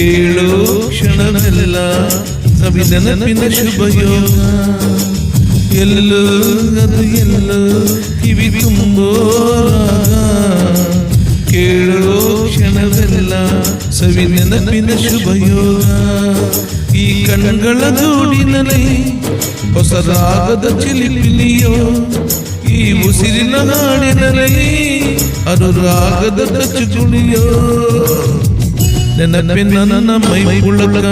ಕೇಳೋ ಕ್ಷಣವೆಲ್ಲ ಸವಿ ನೆನಪಿನ ಶುಭಯೋಗ. ಎಲ್ಲೋ ಅದು ಎಲ್ಲೋ ಕಿವಿ ತುಂಬೋ ರಾಗ. ಕೇಳೋ ಕ್ಷಣವೆಲ್ಲ ಸವಿ ನೆನಪಿನ ಶುಭಯೋಗ. ಈ ಕಣ್ಗಳ ಜೋಡಿನಲ್ಲಿ ಹೊಸ ರಾಗದ ಚಿಲಿಪಿಲಿಯೋ. ಈ ಉಸಿರಿನ ಹಾಡಿನಲ್ಲಿ ಅನುರಾಗದ ಚುಳಿಯೋ. ನೆನಪಿನ ನನ್ನ ಮೈ ಉಳಕ,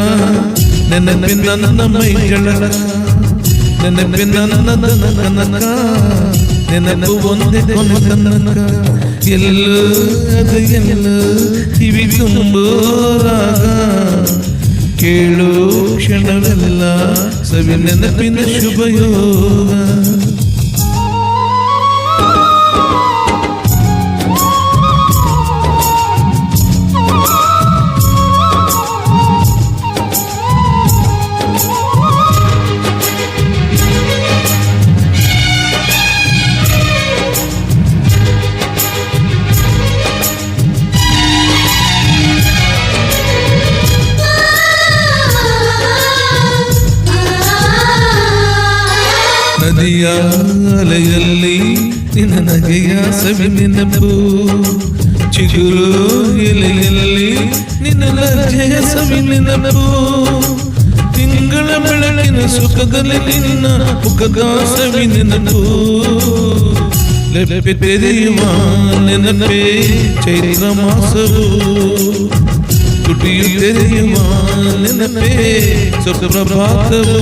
ನೆನಪಿನ ನನ್ನ ಮೈ ಜಳಕ, ನೆನಪಿನ ನನ್ನ ಕನಕ, ನೆನಪು ಒಂದೇ ಕೊನೆ ತನಕ. ಎಲ್ಲೋ ಅದು ಎಲ್ಲೋ ಕಿವಿ ತುಂಬೋ ರಾಗ. ಕೇಳೋ ಕ್ಷಣವೆಲ್ಲ ಸವಿ ನೆನಪಿನ ಶುಭಯೋಗ. ನದಿಯ ಅಲೆಯಲ್ಲಿ ನಿನ್ನ ನಗೆಯ ಸವಿ ನೆನಪು. ಚಿಗುರು ಎಲೆಯಲ್ಲಿ ನಿನ್ನ ಲಜ್ಜೆಯ ಸವಿ ನೆನಪು. ತಿಂಗಳ ಬೆಳಕಿನ ಸುಖದಲ್ಲಿ ನಿನ್ನ ಮುಖದ ಸವಿ ನೆನಪು. ಲೆಪ್ಪೆ ತೆರೆಯುವ ನೆನಪೇ ಚೈತ್ರ ಮಾಸವು. ತುಟಿಯು ತೆರೆಯುವ ನೆನಪೇ ಸುಪ್ರಭಾತವು.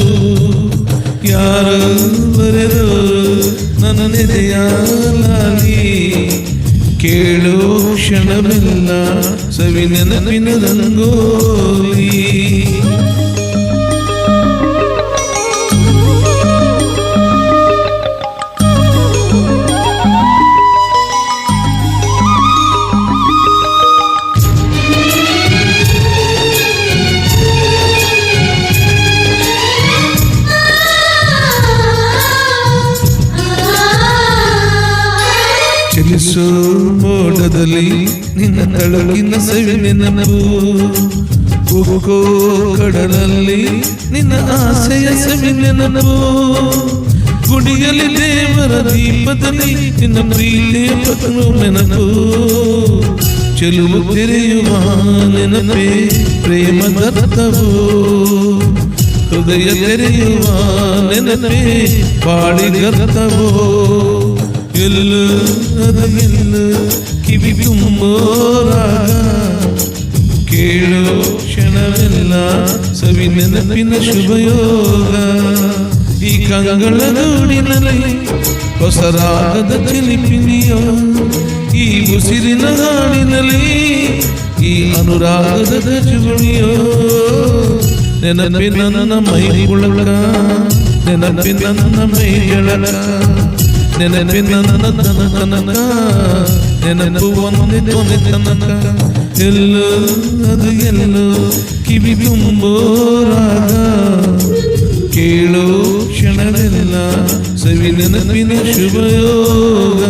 ಯಾರು ಬರೆದು ನನ್ನ ನೆನೆಯ ಲಾಲಿ. ಕೇಳೋ ಕ್ಷಣವೆಲ್ಲ ಸವಿ ನೆನಪಿನ ರಂಗೋಲಿ. ಚಲಿಸೋ ಮೋಡದಲ್ಲಿ ನಿನ್ನ ತಳಗಿನ ಸವಿ ನೆನಪು. ಉಕ್ಕೋ ಕಡಲಲ್ಲಿ ನಿನ್ನ ಆಸೆಯ ಸವಿ ನೆನಪು. ಗುಡಿಯಲ್ಲಿ ದೇವರ ದೀಪದಲ್ಲಿ ನಿನ್ನ ಪ್ರೀತಿಯ ಪತ್ನು ನೆನಪು. ಚೆಲುವು ತೆರೆಯುವ ನೆನಪೇ ಪ್ರೇಮ ದತ್ತವು. ಹೃದಯ ತೆರೆಯುವ ನೆನಪೇ ಬಾಳಿಗರ್ತವೋ. ಎಲ್ಲೋ ಅದು ಎಲ್ಲೋ ಕಿವಿ ತುಂಬೋ ರಾಗ. ಕೇಳೋ ಕ್ಷಣವೆಲ್ಲ ಸವಿ ನೆನಪಿನ ಶುಭಯೋಗ. ಈ ಕಂಗಳ ಗೂಡಿನಲ್ಲಿ ಹೊಸ ರಾಗದ ಚಿಲಿಪಿಲಿಯೋ. ಈ ಉಸಿರಿನ ಹಾಡಿನಲ್ಲಿ ಈ ಅನುರಾಗದ ಚುಳಿಯೋ. ನೆನಪಿನ ನನ್ನ ಮೈ ಉಳಕ, ನೆನಪಿನ ನನ್ನ ಮೈ ಜಳಕ, ನೆನಪಿನ ನನ್ನ ಕನಕ, ನೆನಪು ಒಂದೇ ಕೊನೆ ತನಕ. ಎಲ್ಲೋ ಅದು ಎಲ್ಲೋ ಕಿವಿ ತುಂಬೋ ರಾಗ. ಕೇಳೋ ಕ್ಷಣವೆಲ್ಲ ಸವಿ ನೆನಪಿನ ಶುಭಯೋಗ.